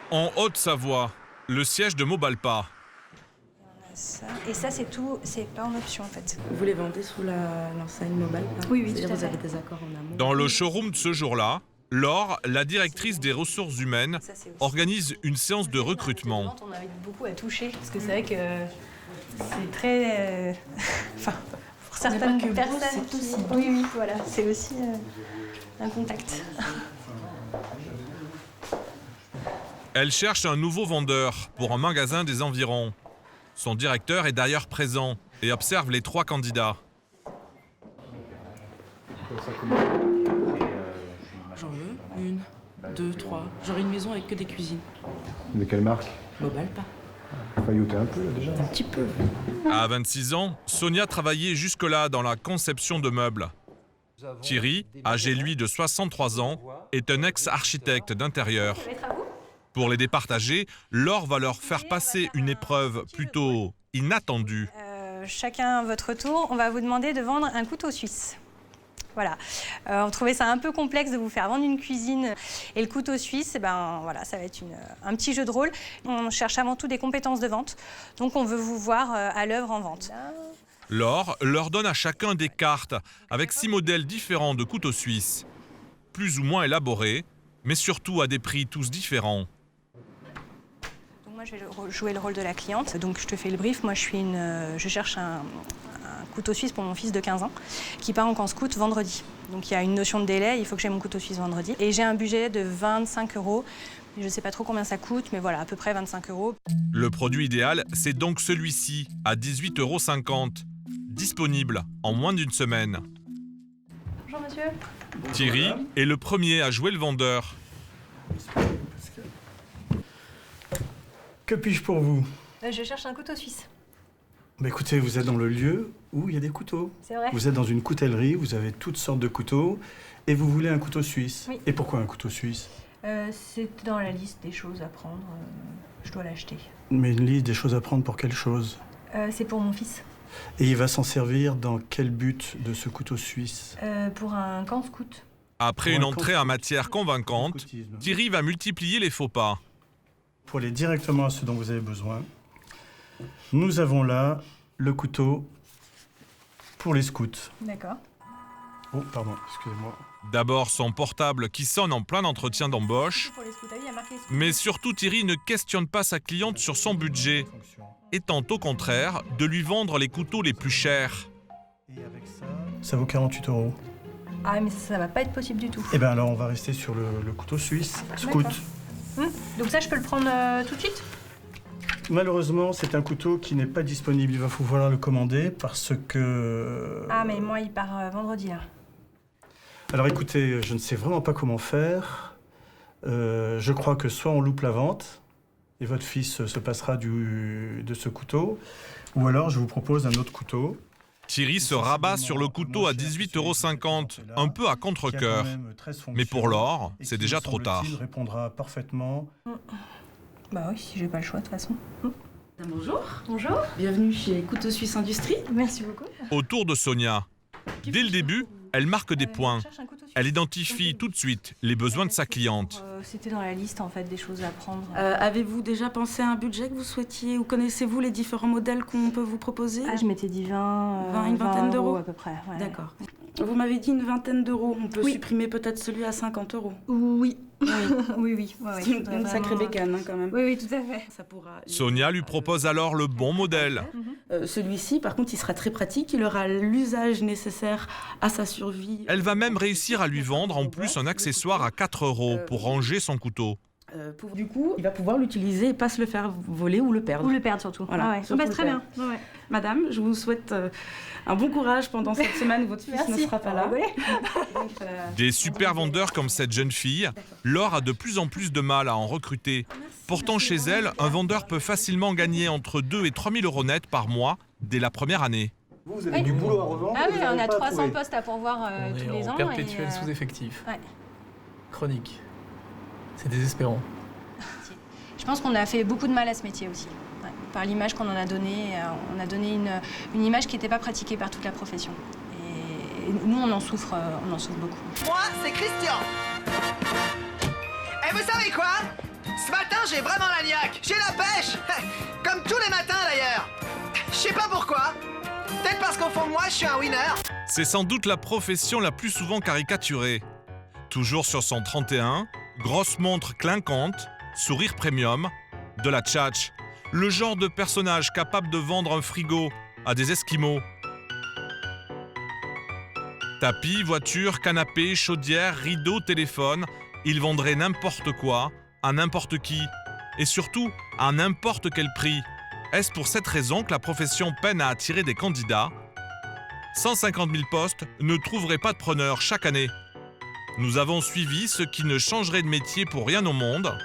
En Haute-Savoie, le siège de Mobalpa. Ça. Et ça, c'est tout, c'est pas en option en fait. Vous les vendez sous l'enseigne Mobalpa? Oui, C'est-à-dire tout à vous fait. avez des accords en amont? Dans le showroom de ce jour-là, Laure, la directrice des ressources humaines, organise une séance de recrutement. On a beaucoup à toucher parce que c'est vrai que c'est très. Enfin, pour certaines personnes. C'est aussi. Oui, voilà, c'est aussi un contact. Elle cherche un nouveau vendeur pour un magasin des environs. Son directeur est d'ailleurs présent et observe les 3 candidats. J'en veux 1, 2, 3. J'aurais une maison avec que des cuisines. De quelle marque? Mobalpa. Failloté un peu là déjà. Un petit peu. À 26 ans, Sonia travaillait jusque-là dans la conception de meubles. Thierry, âgé lui de 63 ans, est un ex-architecte d'intérieur. Pour les départager, Laure va leur faire passer une épreuve plutôt inattendue. Chacun à votre tour, on va vous demander de vendre un couteau suisse. Voilà. On trouvait ça un peu complexe de vous faire vendre une cuisine. Et le couteau suisse, voilà, ça va être un petit jeu de rôle. On cherche avant tout des compétences de vente. Donc on veut vous voir à l'œuvre en vente. Laure leur donne à chacun des cartes avec 6 modèles différents de couteaux suisses. Plus ou moins élaborés, mais surtout à des prix tous différents. Moi, je vais jouer le rôle de la cliente. Donc, je te fais le brief. Moi, je cherche un couteau suisse pour mon fils de 15 ans qui part en camp scout vendredi. Donc, il y a une notion de délai. Il faut que j'ai mon couteau suisse vendredi. Et j'ai un budget de 25 €. Je ne sais pas trop combien ça coûte, mais voilà, à peu près 25 €. Le produit idéal, c'est donc celui-ci, à 18,50 €. Disponible en moins d'une semaine. Bonjour, monsieur. Thierry est le premier à jouer le vendeur. Que puis-je pour vous? Je cherche un couteau suisse. Écoutez, vous êtes dans le lieu où il y a des couteaux. C'est vrai. Vous êtes dans une coutellerie, vous avez toutes sortes de couteaux et vous voulez un couteau suisse. Oui. Et pourquoi un couteau suisse? C'est dans la liste des choses à prendre. Je dois l'acheter. Mais une liste des choses à prendre pour quelle chose? C'est pour mon fils. Et il va s'en servir dans quel but de ce couteau suisse? Pour un camp scout. Après une entrée en matière convaincante, Thierry va multiplier les faux pas. Pour aller directement à ce dont vous avez besoin, nous avons là le couteau pour les scouts. D'accord. Oh, pardon, excusez-moi. D'abord son portable qui sonne en plein entretien d'embauche, Pour les scouts, il y a marqué scouts. mais surtout Thierry ne questionne pas sa cliente sur son budget, étant au contraire de lui vendre les couteaux les plus chers. Et avec ça vaut 48 €. Ah, mais ça va pas être possible du tout. Eh bien alors on va rester sur le couteau suisse, scout. D'accord. Donc ça, je peux le prendre tout de suite? Malheureusement, c'est un couteau qui n'est pas disponible. Il va falloir le commander parce que... Ah, mais moi, il part vendredi, là. Alors écoutez, je ne sais vraiment pas comment faire. Je crois que soit on loupe la vente et votre fils se passera de ce couteau, ou alors je vous propose un autre couteau. Thierry se rabat sur le couteau à 18,50 €, un peu à contre-cœur. Mais pour Laure, c'est déjà trop tard. Il répondra parfaitement. Bah oui, si j'ai pas le choix, de toute façon. Bonjour. Bonjour. Bienvenue chez Couteau Suisse Industrie. Merci beaucoup. Autour de Sonia. Dès le début, elle marque des points. Elle identifie tout de suite les besoins de sa cliente. C'était dans la liste, en fait, des choses à prendre. Avez-vous déjà pensé à un budget que vous souhaitiez ou connaissez-vous les différents modèles qu'on peut vous proposer? Ah, je m'étais dit 20, une vingtaine d'euros à peu près. Ouais. D'accord. Vous m'avez dit une vingtaine d'euros. On peut Oui. supprimer peut-être celui à 50 €. Oui. Oui. oui. C'est une sacrée bécane hein, quand même. Oui, tout à fait. Ça pourra... Sonia lui propose alors le bon modèle. Celui-ci, par contre, il sera très pratique. Il aura l'usage nécessaire à sa survie. Elle va même réussir à lui vendre en plus un accessoire à 4 € pour ranger son couteau. Du coup, il va pouvoir l'utiliser et pas se le faire voler ou le perdre. Ou le perdre surtout. Voilà, Ah ouais. surtout Très le bien. Ouais. Madame, je vous souhaite un bon courage pendant cette semaine où votre fils ne sera pas là. Donc, Des super vendeurs comme cette jeune fille, Laure a de plus en plus de mal à en recruter. Pourtant, chez elle, un vendeur peut facilement gagner entre 2 et 3 000 € net par mois dès la première année. Vous avez du boulot à revendre. Ah oui, vous on n'arrivez a pas à 300 trouver. postes à pourvoir On tous est les en ans. perpétuel sous-effectif. Ouais. Chronique. C'est désespérant. Je pense qu'on a fait beaucoup de mal à ce métier aussi. Ouais. Par l'image qu'on en a donnée, on a donné une image qui n'était pas pratiquée par toute la profession. Et nous, on en souffre beaucoup. Moi, c'est Christian. Et vous savez quoi? Ce matin, j'ai vraiment la niaque. J'ai la pêche. Comme tous les matins d'ailleurs. Je sais pas pourquoi. Peut-être parce qu'au fond de moi, je suis un winner. C'est sans doute la profession la plus souvent caricaturée. Toujours sur son 31, grosse montre clinquante, sourire premium, de la tchatch, le genre de personnage capable de vendre un frigo à des Esquimaux. Tapis, voiture, canapé, chaudière, rideau, téléphone, ils vendraient n'importe quoi, à n'importe qui, et surtout à n'importe quel prix. Est-ce pour cette raison que la profession peine à attirer des candidats ? 150 000 postes ne trouveraient pas de preneurs chaque année. Nous avons suivi ce qui ne changerait de métier pour rien au monde.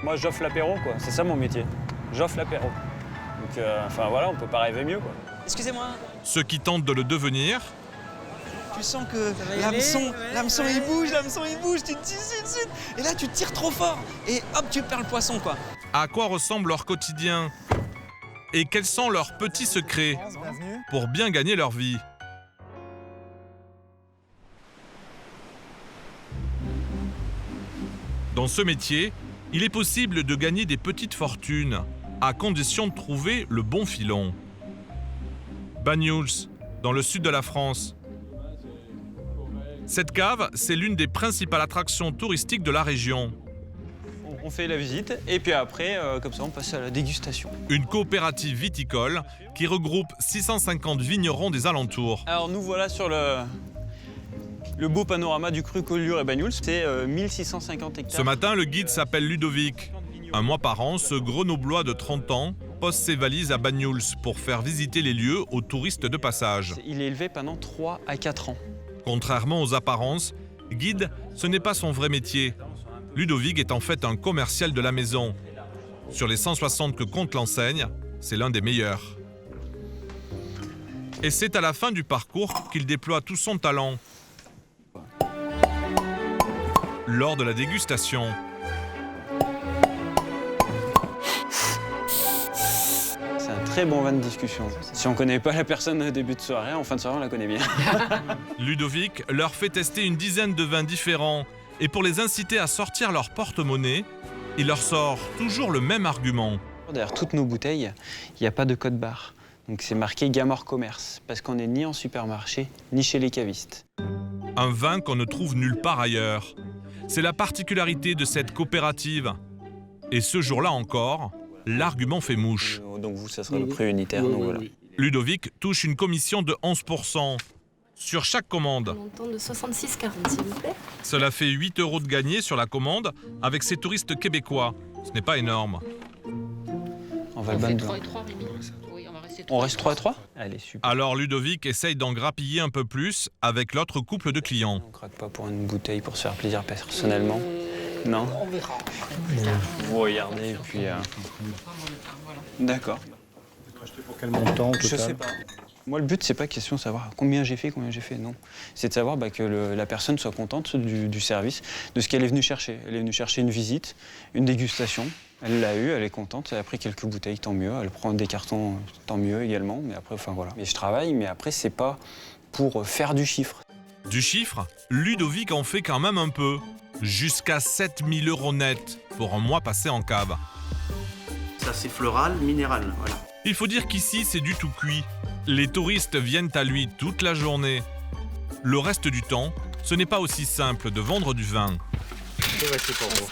Moi, j'offre l'apéro, quoi. C'est ça mon métier. J'offre l'apéro. Donc, enfin voilà, on peut pas rêver mieux, quoi. Excusez-moi. Ceux qui tentent de le devenir. Tu sens que l'hameçon il bouge, tu te dis, et là tu tires trop fort, et hop, tu perds le poisson, quoi. À quoi ressemble leur quotidien ? Et quels sont leurs petits secrets pour bien gagner leur vie ? Dans ce métier, il est possible de gagner des petites fortunes, à condition de trouver le bon filon. Banyuls, dans le sud de la France. Cette cave, c'est l'une des principales attractions touristiques de la région. On fait la visite et puis après, comme ça, on passe à la dégustation. Une coopérative viticole qui regroupe 650 vignerons des alentours. Alors nous voilà sur le beau panorama du cru Collioure et Banyuls. C'est 1650 hectares. Ce matin, le guide s'appelle Ludovic. Un mois par an, ce Grenoblois de 30 ans pose ses valises à Banyuls pour faire visiter les lieux aux touristes de passage. Il est élevé pendant 3 à 4 ans. Contrairement aux apparences, guide, ce n'est pas son vrai métier. Ludovic est en fait un commercial de la maison. Sur les 160 que compte l'enseigne, c'est l'un des meilleurs. Et c'est à la fin du parcours qu'il déploie tout son talent. Lors de la dégustation, C'est un très bon vin de discussion. Si on connaît pas la personne au début de soirée, en fin de soirée, on la connaît bien. Ludovic leur fait tester une dizaine de vins différents. Et pour les inciter à sortir leur porte-monnaie, il leur sort toujours le même argument. Derrière toutes nos bouteilles, il n'y a pas de code barre. Donc c'est marqué gamme hors commerce, parce qu'on n'est ni en supermarché, ni chez les cavistes. Un vin qu'on ne trouve nulle part ailleurs. C'est la particularité de cette coopérative. Et ce jour-là encore, l'argument fait mouche. Donc vous, ça sera le prix unitaire, donc voilà. Ludovic touche une commission de 11% sur chaque commande. Un montant de 66,40, s'il vous plaît. Cela fait 8 € de gagné sur la commande avec ces touristes québécois. Ce n'est pas énorme. On va le ban. On reste 3 à 3 ? Allez, super. Alors Ludovic essaye d'en grappiller un peu plus avec l'autre couple de clients. On craque pas pour une bouteille pour se faire plaisir personnellement. Non ? On verra. Vous regardez et puis... D'accord. Pour quel montant au total? Je sais pas. Moi, le but, c'est pas question de savoir combien j'ai fait, non. C'est de savoir que la personne soit contente du service, de ce qu'elle est venue chercher. Elle est venue chercher une visite, une dégustation. Elle l'a eu, elle est contente. Elle a pris quelques bouteilles, tant mieux. Elle prend des cartons, tant mieux également. Mais après, enfin voilà. Mais je travaille, mais après, c'est pas pour faire du chiffre. Du chiffre, Ludovic en fait quand même un peu. Jusqu'à 7 000 € net pour un mois passé en cave. Ça, c'est floral, minéral, voilà. Il faut dire qu'ici, c'est du tout cuit. Les touristes viennent à lui toute la journée. Le reste du temps, ce n'est pas aussi simple de vendre du vin. C'est vrai, c'est pour vous.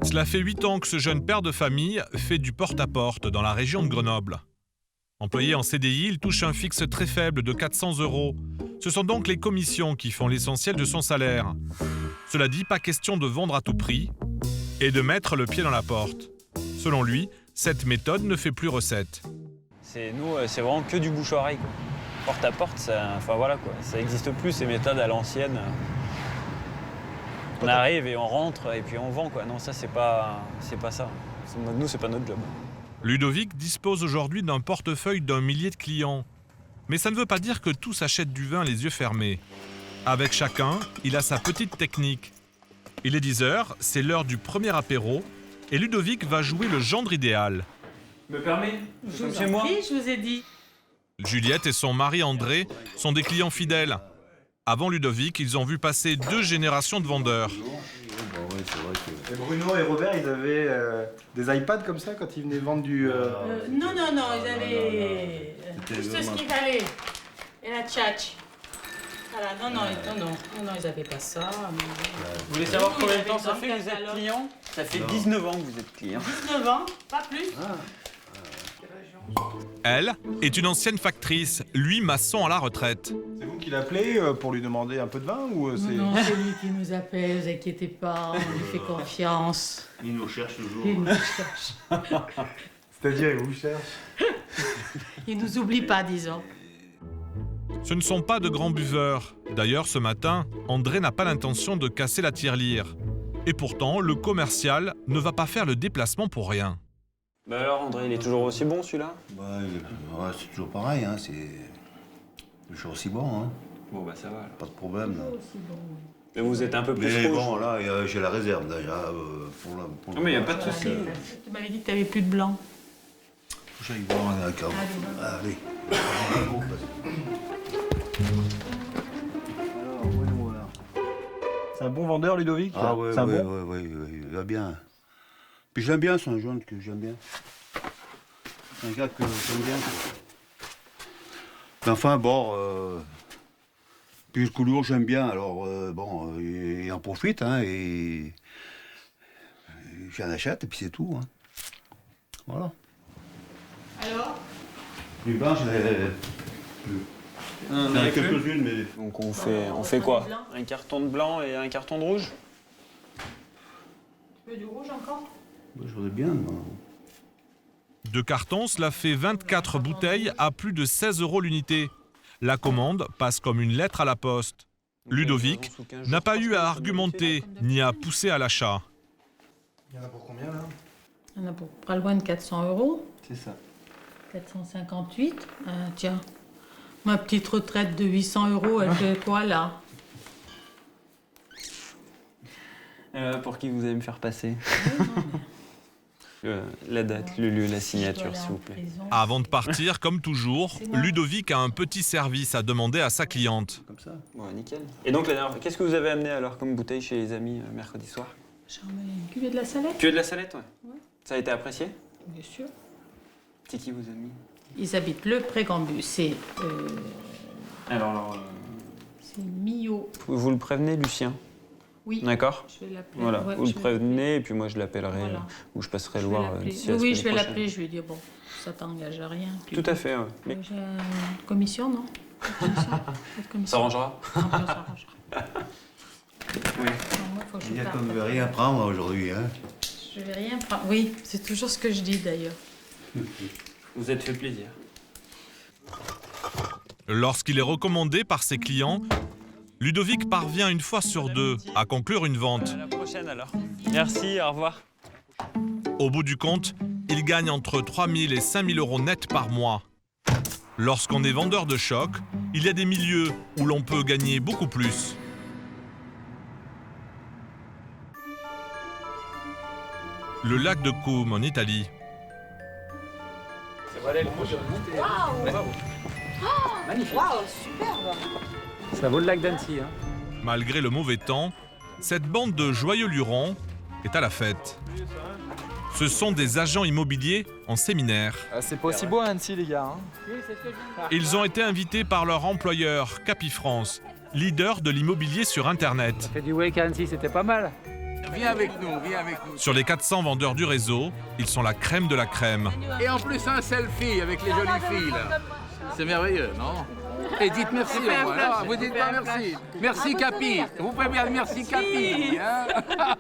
Cela fait 8 ans que ce jeune père de famille fait du porte-à-porte dans la région de Grenoble. Employé en CDI, il touche un fixe très faible de 400 €. Ce sont donc les commissions qui font l'essentiel de son salaire. Cela dit, pas question de vendre à tout prix et de mettre le pied dans la porte. Selon lui, cette méthode ne fait plus recette. Nous, c'est vraiment que du bouche-oreille, quoi. Porte à porte, enfin voilà quoi, ça n'existe plus ces méthodes à l'ancienne. On arrive et on rentre et puis on vend quoi. Non, ça c'est pas ça. Nous, c'est pas notre job. Ludovic dispose aujourd'hui d'un portefeuille d'1 millier de clients. Mais ça ne veut pas dire que tous achètent du vin les yeux fermés. Avec chacun, il a sa petite technique. Il est 10 h, c'est l'heure du premier apéro, et Ludovic va jouer le gendre idéal. Me permets ? Je vous en prie, je vous ai dit. Juliette et son mari André sont des clients fidèles. Avant Ludovic, ils ont vu passer 2 générations de vendeurs. Et Bruno et Robert, ils avaient des iPads comme ça quand ils venaient vendre du... Non, ils avaient tout ce qu'il fallait. Et la tchatch. Voilà, non, ils n'avaient pas ça. Vous voulez savoir combien de temps ça fait que vous êtes client? Ça fait 19 ans que vous êtes client. 19 ans, pas plus. Elle est une ancienne factrice, lui maçon à la retraite. C'est vous qui l'appelez pour lui demander un peu de vin ou c'est... Non, c'est lui qui nous appelle, ne vous inquiétez pas, on lui fait confiance. Il nous cherche toujours. Il nous cherche. C'est-à-dire, il vous cherche? Il nous oublie pas, disons. Ce ne sont pas de grands buveurs. D'ailleurs, ce matin, André n'a pas l'intention de casser la tirelire. Et pourtant, le commercial ne va pas faire le déplacement pour rien. Bah alors, André, il est toujours aussi bon, celui-là? Bah, ouais, c'est toujours pareil, hein, c'est toujours aussi bon. Hein. Bon, bah ça va. Alors. Pas de problème. Là. Mais vous êtes un peu plus Mais rouge. bon, là, j'ai la réserve déjà. Pour non, mais il n'y a pas de souci. Tu m'avais dit que tu n'avais plus de blanc. J'aille voir un câble. Allez. Alors, voyons voir. C'est un bon vendeur, Ludovic? Ah ouais, c'est un ouais, bon... ouais, il va bien. Puis j'aime bien, c'est un jaune que j'aime bien. C'est un gars que j'aime bien. Mais enfin, bon... Puis le couleur, j'aime bien, alors bon, il en profite, hein, et j'en achète, et puis c'est tout. Hein. Voilà. Alors? Du blanc, j'en ai quelques-unes, mais... Donc on fait quoi? Un carton de blanc et un carton de rouge? Tu veux du rouge encore? Je voudrais bien. Moi. 2 cartons, cela fait 24 bouteilles à plus de 16 € l'unité. La commande passe comme une lettre à la poste. Ludovic n'a pas eu à argumenter ni à pousser à l'achat. Il y en a pour combien, là? Il y en a pour pas loin de 400 €. C'est ça. 458. Tiens, ma petite retraite de 800 €, elle fait quoi, là? Pour qui vous allez me faire passer? La date, le lieu, la signature, s'il vous plaît. Avant de partir, comme toujours, Ludovic a un petit service à demander à sa cliente. Comme ça? Bon, nickel. Et donc, la dernière, qu'est-ce que vous avez amené alors comme bouteille chez les amis mercredi soir? J'ai emmené une cuvée de la salette. Cuvée de la salette, ouais. Ça a été apprécié? Bien sûr. C'est qui vous a mis? Ils habitent le Pré-Gambus. C'est c'est Millot. Vous le prévenez, Lucien? Oui. D'accord? Je vais l'appeler. Voilà, Ouais, vous le prévenez et puis moi je l'appellerai Voilà. ou je passerai Je le vais voir l'appeler. d'ici la Oui, semaine je vais prochaine. l'appeler. Je vais lui dire, bon, ça t'engage à rien. Tout à fait, ouais. Mais... J'ai une commission, non? Ça arrangera? Ça arrangera. Oui. Non, moi, faut que je Il y a parte. qu'on ne veut rien prendre aujourd'hui. Hein. Je vais rien prendre. Oui, c'est toujours ce que je dis d'ailleurs. Vous êtes fait plaisir. Lorsqu'il est recommandé par ses clients, Ludovic parvient une fois sur 2 à conclure une vente. À la prochaine alors. Merci, au revoir. Au bout du compte, il gagne entre 3 000 et 5 000 € net par mois. Lorsqu'on est vendeur de choc, il y a des milieux où l'on peut gagner beaucoup plus. Le lac de Como en Italie. Waouh, superbe. Ça vaut le lac d'Annecy. Hein. Malgré le mauvais temps, cette bande de joyeux lurons est à la fête. Ce sont des agents immobiliers en séminaire. C'est pas aussi beau à Annecy, les gars. Ils ont été invités par leur employeur, Capifrance, leader de l'immobilier sur Internet. Fait du wake à Annecy, c'était pas mal. Viens avec nous, viens avec nous. Sur les 400 vendeurs du réseau, ils sont la crème de la crème. Et en plus un selfie avec les jolies filles là. C'est merveilleux, non? Et dites merci au moins. Alors, vous dites pas merci. Merci Capi. Vous pouvez bien merci Capi. Hein?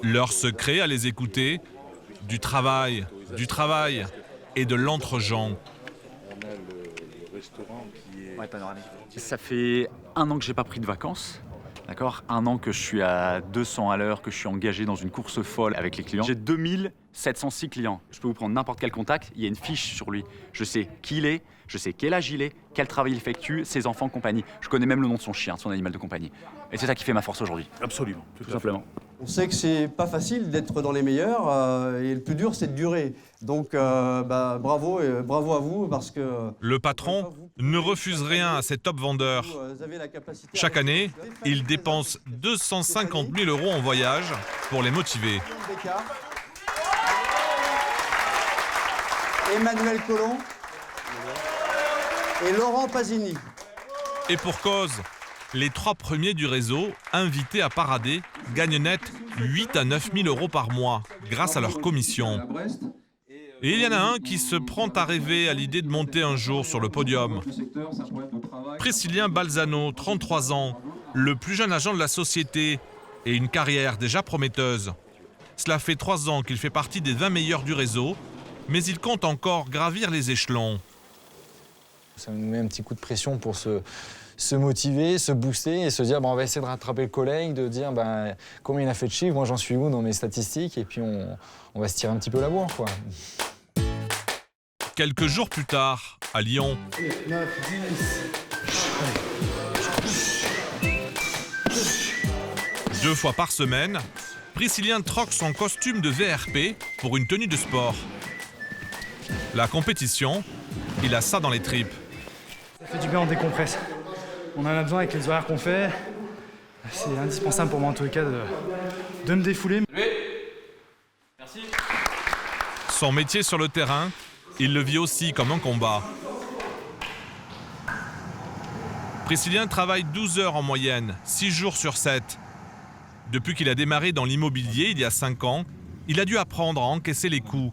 Leur secret à les écouter, du travail et de l'entre-gens. On a le restaurant qui est... Ouais, panoramique. Ça fait 1 an que j'ai pas pris de vacances. D'accord, 1 an que je suis à 200 à l'heure, que je suis engagé dans une course folle avec les clients. J'ai 2706 clients. Je peux vous prendre n'importe quel contact, il y a une fiche sur lui. Je sais qui il est, je sais quel âge il est, quel travail il effectue, ses enfants, compagnie. Je connais même le nom de son chien, de son animal de compagnie. Et c'est ça qui fait ma force aujourd'hui. Absolument, tout simplement. On sait que c'est pas facile d'être dans les meilleurs et le plus dur c'est de durer. Donc bravo à vous parce que... Le patron ne refuse rien à ses top vendeurs. Chaque année, il dépense 250 000 € en voyage pour les motiver. Emmanuel Collomb et Laurent Pasini. Et pour cause, les 3 premiers du réseau, invités à parader, gagnent net 8 à 9 000 € par mois grâce à leur commission. Et il y en a un qui se prend à rêver à l'idée de monter un jour sur le podium. Priscilien Balzano, 33 ans, le plus jeune agent de la société et une carrière déjà prometteuse. Cela fait 3 ans qu'il fait partie des 20 meilleurs du réseau, mais il compte encore gravir les échelons. Ça nous met un petit coup de pression pour se motiver, se booster et se dire on va essayer de rattraper le collègue, de dire combien il a fait de chiffres, moi j'en suis où dans mes statistiques, et puis on va se tirer un petit peu la bourre, quoi. Quelques jours plus tard, à Lyon, 9, 10. 2 fois par semaine, Priscilien troque son costume de VRP pour une tenue de sport. La compétition, il a ça dans les tripes. Ça fait du bien, on décompresse. On en a besoin avec les horaires qu'on fait. C'est indispensable pour moi en tout cas de me défouler. Merci. Son métier sur le terrain, il le vit aussi comme un combat. Priscilien travaille 12 heures en moyenne, 6 jours sur 7. Depuis qu'il a démarré dans l'immobilier il y a 5 ans, il a dû apprendre à encaisser les coups.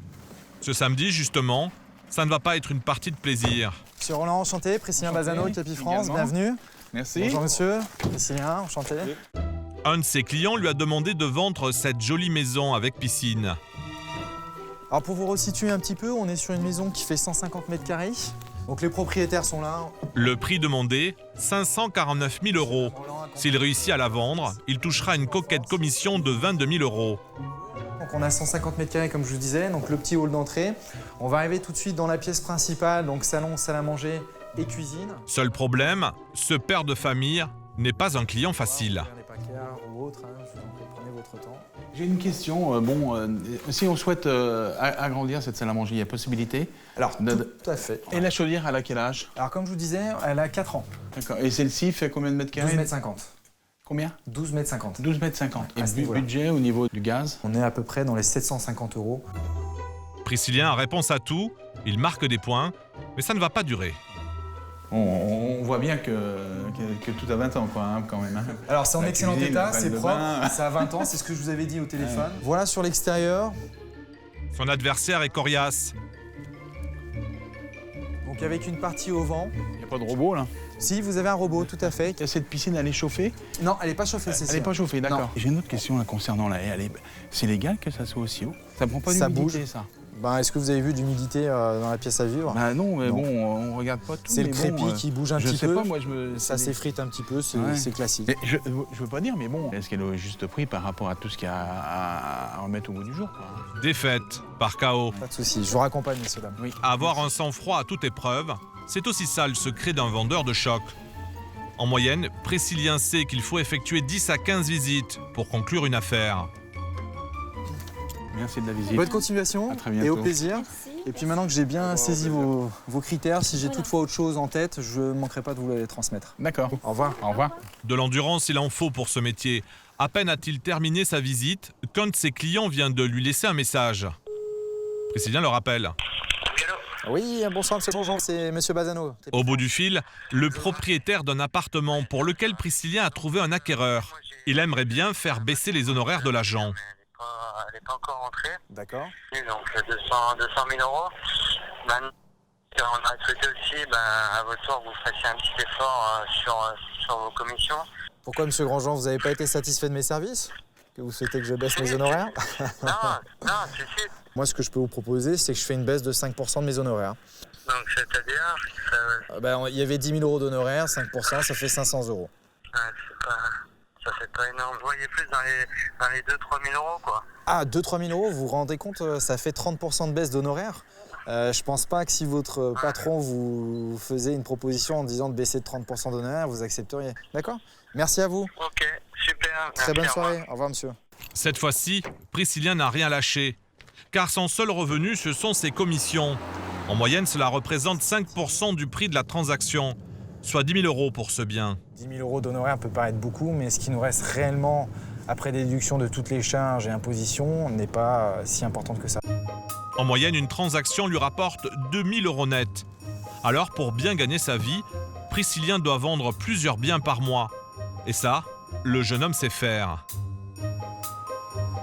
Ce samedi, justement, ça ne va pas être une partie de plaisir. Monsieur Roland, enchanté. Priscilien Balzano, Capi France, bienvenue. Merci. Bonjour monsieur. Priscilien, enchanté. Un de ses clients lui a demandé de vendre cette jolie maison avec piscine. Alors pour vous resituer un petit peu, on est sur une maison qui fait 150 mètres carrés. Donc les propriétaires sont là. Le prix demandé, 549 000 €. S'il réussit à la vendre, il touchera une coquette commission de 22 000 €. Donc on a 150 mètres carrés comme je vous disais, donc le petit hall d'entrée. On va arriver tout de suite dans la pièce principale, donc salon, salle à manger et cuisine. Seul problème, ce père de famille n'est pas un client facile. J'ai une question. Si on souhaite agrandir cette salle à manger, il y a possibilité? Alors, tout à fait. Et la chaudière, elle a quel âge? Alors, comme je vous disais, elle a 4 ans. D'accord. Et celle-ci fait combien de mètres carrés? 12 mètres 50. Combien? 12 mètres 50. 12 mètres 50. Et budget au niveau du gaz? On est à peu près dans les 750 €. Priscilien a réponse à tout, il marque des points, mais ça ne va pas durer. On voit bien que tout a 20 ans, quoi, quand même. Hein. Alors, c'est en excellent état, c'est propre, bain. ça a 20 ans, c'est ce que je vous avais dit au téléphone. Ouais. Voilà sur l'extérieur. Son adversaire est coriace. Donc, avec une partie au vent. Il n'y a pas de robot, là? Si, vous avez un robot, tout à fait. Et cette piscine, elle est chauffée? Non, elle n'est pas chauffée, c'est ça. Elle n'est pas chauffée, d'accord. J'ai une autre question là, concernant la haie. C'est légal que ça soit aussi haut? Ça prend pas d'humidité, ça? Est-ce que vous avez vu d'humidité dans la pièce à vivre? Non, mais bon, on regarde pas tout. C'est le crépi qui bouge un petit peu. Je sais pas, moi, ça s'effrite un petit peu, c'est classique. Mais je veux pas dire, mais bon, est-ce qu'elle est au juste prix par rapport à tout ce qu'il y a à remettre au bout du jour, quoi? Défaite par KO. Pas de souci, je vous raccompagne, messieurs dames. Oui. Avoir un sang-froid à toute épreuve, c'est aussi ça le secret d'un vendeur de choc. En moyenne, Priscilien sait qu'il faut effectuer 10 à 15 visites pour conclure une affaire. Merci de la visite. Bonne continuation et au plaisir. Merci. Et puis maintenant que j'ai bien saisi vos critères, si j'ai toutefois autre chose en tête, je ne manquerai pas de vous les transmettre. D'accord. Au revoir. Au revoir. De l'endurance, il en faut pour ce métier. À peine a-t-il terminé sa visite qu'un de ses clients vient de lui laisser un message. Priscilien le rappelle. Oui, bonsoir monsieur Jean, c'est monsieur Balzano. Au bout du fil, le propriétaire d'un appartement pour lequel Priscilien a trouvé un acquéreur. Il aimerait bien faire baisser les honoraires de l'agent. Elle n'est pas encore rentrée. D'accord. Donc 200 000 €. Maintenant, on a souhaité aussi, à votre tour, vous fassiez un petit effort sur vos commissions. Pourquoi, monsieur Grandjean, vous n'avez pas été satisfait de mes services? Que vous souhaitez que je baisse mes honoraires? Non, si. Moi, ce que je peux vous proposer, c'est que je fais une baisse de 5% de mes honoraires. Donc, c'est-à-dire il y avait 10 000 € d'honoraires, 5%, ça fait 500 €. Ça fait pas énorme. Vous voyez plus dans les 2 000 à 3 000 €, quoi. Ah, 2 000 à 3 000 €, vous vous rendez compte, ça fait 30% de baisse d'honoraires. Je pense pas que si votre patron vous faisait une proposition en disant de baisser de 30% d'honoraires, vous accepteriez. D'accord? Merci à vous. Ok, super. Très bonne soirée. Au revoir, monsieur. Cette fois-ci, Priscillien n'a rien lâché, car son seul revenu, ce sont ses commissions. En moyenne, cela représente 5% du prix de la transaction, soit 10 000 € pour ce bien. 10 000 € d'honoraires peut paraître beaucoup, mais ce qui nous reste réellement après déduction de toutes les charges et impositions n'est pas si importante que ça. En moyenne, une transaction lui rapporte 2 000 € net. Alors, pour bien gagner sa vie, Priscillien doit vendre plusieurs biens par mois. Et ça, le jeune homme sait faire.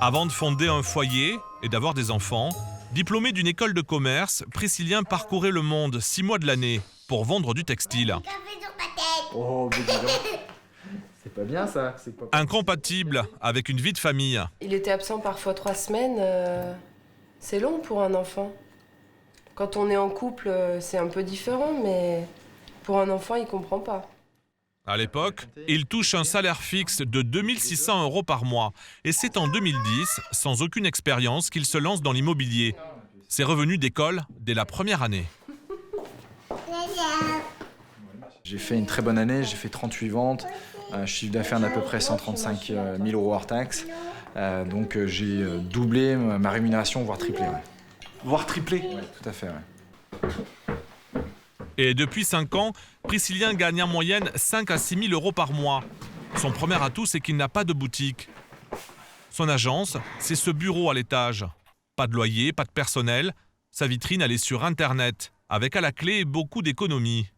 Avant de fonder un foyer et d'avoir des enfants, diplômé d'une école de commerce, Priscillien parcourait le monde 6 mois de l'année pour vendre du textile. Oh, mais dis donc. C'est pas bien ça. Incompatible avec une vie de famille. Il était absent parfois 3 semaines. C'est long pour un enfant. Quand on est en couple, c'est un peu différent, mais pour un enfant, il comprend pas. À l'époque, il touche un salaire fixe de 2 600 € par mois. Et c'est en 2010, sans aucune expérience, qu'il se lance dans l'immobilier. Ses revenus décollent dès la première année. J'ai fait une très bonne année, j'ai fait 38 ventes, un chiffre d'affaires d'à peu près 135 000 € hors taxes. Donc j'ai doublé ma rémunération, voire triplé. Ouais. Voire triplé? Oui, tout à fait. Ouais. Et depuis 5 ans, Priscillien gagne en moyenne 5 à 6 000 € par mois. Son premier atout, c'est qu'il n'a pas de boutique. Son agence, c'est ce bureau à l'étage. Pas de loyer, pas de personnel. Sa vitrine, elle est sur Internet, avec à la clé beaucoup d'économies.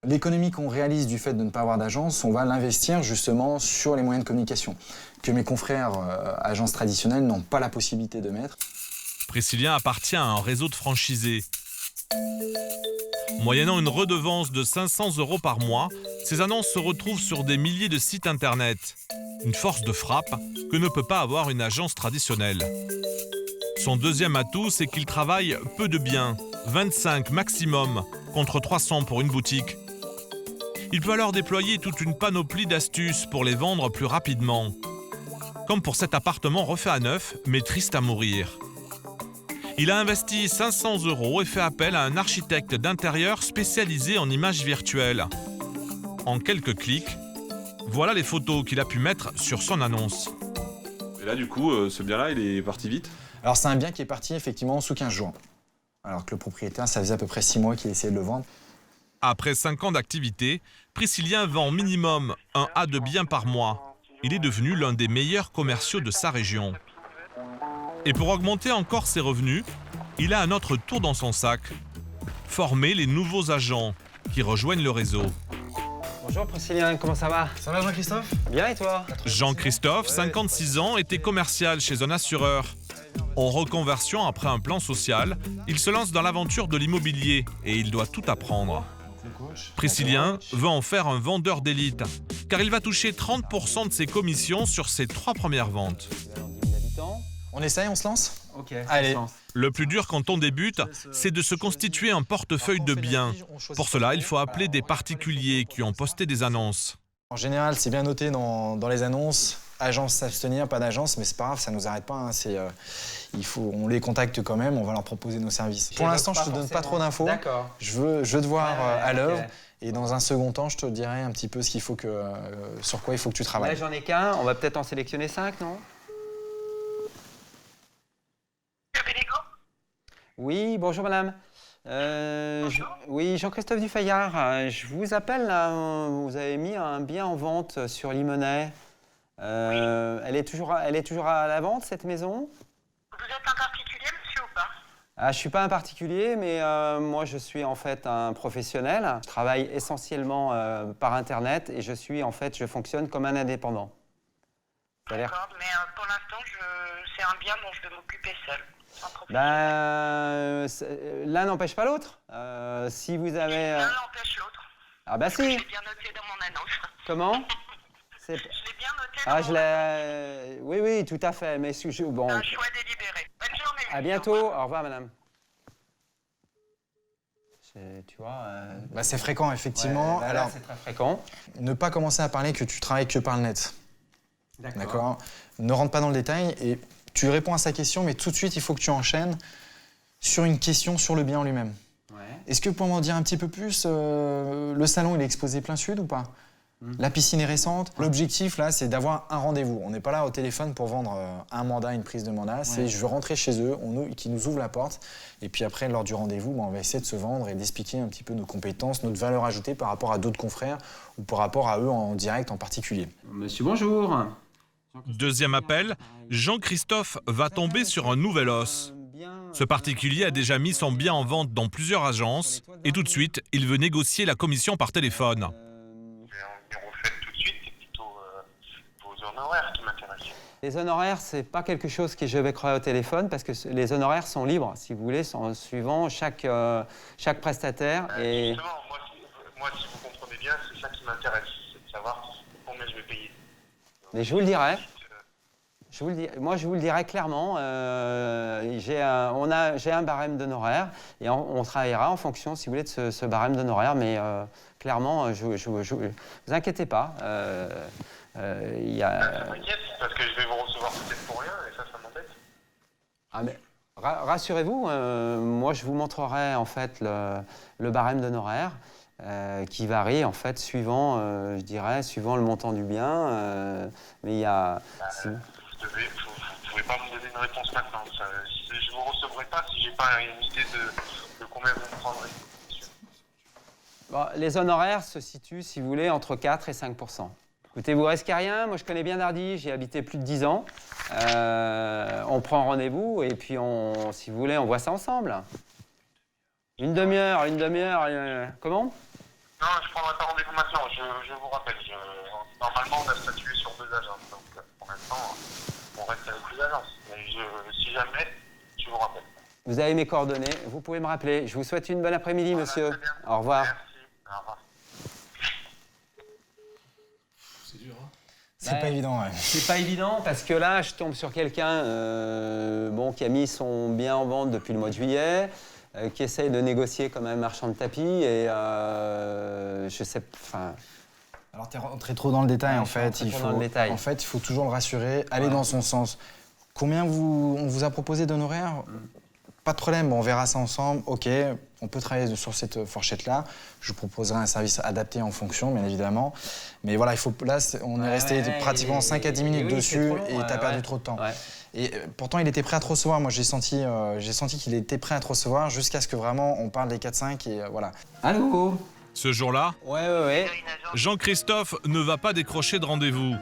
L'économie qu'on réalise du fait de ne pas avoir d'agence, on va l'investir justement sur les moyens de communication, que mes confrères agences traditionnelles n'ont pas la possibilité de mettre. Priscillien appartient à un réseau de franchisés. Moyennant une redevance de 500 € par mois, ces annonces se retrouvent sur des milliers de sites internet. Une force de frappe que ne peut pas avoir une agence traditionnelle. Son deuxième atout, c'est qu'il travaille peu de biens, 25 maximum, contre 300 pour une boutique. Il peut alors déployer toute une panoplie d'astuces pour les vendre plus rapidement. Comme pour cet appartement refait à neuf, mais triste à mourir. Il a investi 500 € et fait appel à un architecte d'intérieur spécialisé en images virtuelles. En quelques clics, voilà les photos qu'il a pu mettre sur son annonce. Et là, du coup, ce bien-là, il est parti vite? Alors, c'est un bien qui est parti effectivement sous 15 jours. Alors que le propriétaire, ça faisait à peu près 6 mois qu'il essayait de le vendre. Après 5 ans d'activité, Priscillien vend minimum 1 à 2 biens par mois. Il est devenu l'un des meilleurs commerciaux de sa région. Et pour augmenter encore ses revenus, il a un autre tour dans son sac. Former les nouveaux agents qui rejoignent le réseau. Bonjour Priscillien, comment ça va? Ça va Jean-Christophe? Bien et toi? Jean-Christophe, 56 ans, était commercial chez un assureur. En reconversion après un plan social, il se lance dans l'aventure de l'immobilier et il doit tout apprendre. Priscillien veut en faire un vendeur d'élite, car il va toucher 30% de ses commissions sur ses 3 premières ventes. On essaye, on se lance? Ok. Allez. Le plus dur quand on débute, c'est de se constituer un portefeuille de biens. Pour cela, il faut appeler des particuliers qui ont posté des annonces. En général, c'est bien noté dans les annonces. Agence s'abstenir, pas d'agence, mais c'est pas grave, ça nous arrête pas. Hein. On les contacte quand même, on va leur proposer nos services. Pour l'instant, je te donne pas trop d'infos. D'accord. Je veux te voir à l'œuvre. Okay. Et dans un second temps, je te dirai un petit peu ce qu'il faut sur quoi il faut que tu travailles. Là, j'en ai qu'un. On va peut-être en sélectionner 5, non? Oui, bonjour madame. Oui, Jean-Christophe Dufayard. Je vous appelle, là, vous avez mis un bien en vente sur Limonest. Elle est toujours à la vente, cette maison? Vous êtes un particulier, monsieur, ou pas? Je ne suis pas un particulier, mais moi, je suis en fait un professionnel. Je travaille essentiellement par Internet et je fonctionne comme un indépendant. D'accord, mais pour l'instant, c'est un bien dont je vais m'occuper seul. L'un n'empêche pas l'autre. Si vous avez... L'un n'empêche l'autre. Ah bah si. Je l'ai bien noté dans mon annonce. Comment? Je l'ai bien noté dans mon annonce. Oui, tout à fait. Mais bon. Un choix délibéré. Bonne journée. À bientôt. Au revoir, madame. Tu vois... c'est fréquent, effectivement. Ouais, alors, c'est très fréquent. Ne pas commencer à parler que tu travailles que par le net. D'accord. Ne rentre pas dans le détail et... Tu réponds à sa question, mais tout de suite, il faut que tu enchaînes sur une question sur le bien en lui-même. Ouais. Est-ce que vous pouvez m'en dire un petit peu plus? Le salon, il est exposé plein sud ou pas? La piscine est récente. L'objectif, là, c'est d'avoir un rendez-vous. On n'est pas là au téléphone pour vendre un mandat, une prise de mandat. C'est je veux rentrer chez eux, qu'ils nous ouvrent la porte. Et puis après, lors du rendez-vous, on va essayer de se vendre et d'expliquer un petit peu nos compétences, notre valeur ajoutée par rapport à d'autres confrères ou par rapport à eux en direct en particulier. Monsieur, bonjour. Deuxième appel, Jean-Christophe va tomber sur un nouvel os. Ce particulier a déjà mis son bien en vente dans plusieurs agences et tout de suite, il veut négocier la commission par téléphone. Les honoraires, c'est pas quelque chose que je vais créer au téléphone parce que les honoraires sont libres, si vous voulez, suivant chaque prestataire. Et... Justement, moi, si vous comprenez bien, c'est ça qui m'intéresse, c'est de savoir combien je vais payer. Mais je vous le dirai. Moi, je vous le dirai clairement. J'ai un barème d'honoraires et on travaillera en fonction, si vous voulez, de ce barème d'honoraires. Mais clairement, vous inquiétez pas. Ça m'inquiète parce que je vais vous recevoir peut-être pour rien et ça m'embête. Ah mais rassurez-vous, moi je vous montrerai en fait le barème d'honoraires qui varie en fait suivant, je dirais, suivant le montant du bien. Mais il y a. Vous pouvez pas me donner une réponse maintenant. Je vous recevrai pas si j'ai pas une idée de combien vous me prendrez. Bon, les honoraires se situent, si vous voulez, entre 4 et 5%. Écoutez, vous risquez rien. Moi, je connais bien Dardy. J'y ai habité plus de 10 ans. On prend rendez-vous et puis, si vous voulez, on voit ça ensemble. Une demi-heure. Comment? Non, je ne prendrai pas rendez-vous maintenant. Je vous rappelle. Normalement, on a statué sur 2 agences. Donc, pour l'instant, on reste avec 2 agences. Mais si jamais, je vous rappelle. Vous avez mes coordonnées. Vous pouvez me rappeler. Je vous souhaite une bonne après-midi, monsieur. Au revoir. Merci. Au revoir. C'est pas évident, ouais. C'est pas évident parce que là, je tombe sur quelqu'un qui a mis son bien en vente depuis le mois de juillet, qui essaye de négocier comme un marchand de tapis et je sais... Alors, tu es rentré trop dans le détail, en fait. Il faut toujours le rassurer, aller dans son sens. Combien on vous a proposé d'honoraires? Pas de problème, on verra ça ensemble. OK, on peut travailler sur cette fourchette-là. Je vous proposerai un service adapté en fonction, bien évidemment. Mais voilà, là, on est resté pratiquement 5 à 10 minutes dessus et tu as perdu trop de temps. Ouais. Et pourtant, il était prêt à te recevoir. Moi, j'ai senti qu'il était prêt à te recevoir jusqu'à ce que vraiment on parle des 4-5 et voilà. Allô? Ce jour-là, ouais. Jean-Christophe ne va pas décrocher de rendez-vous.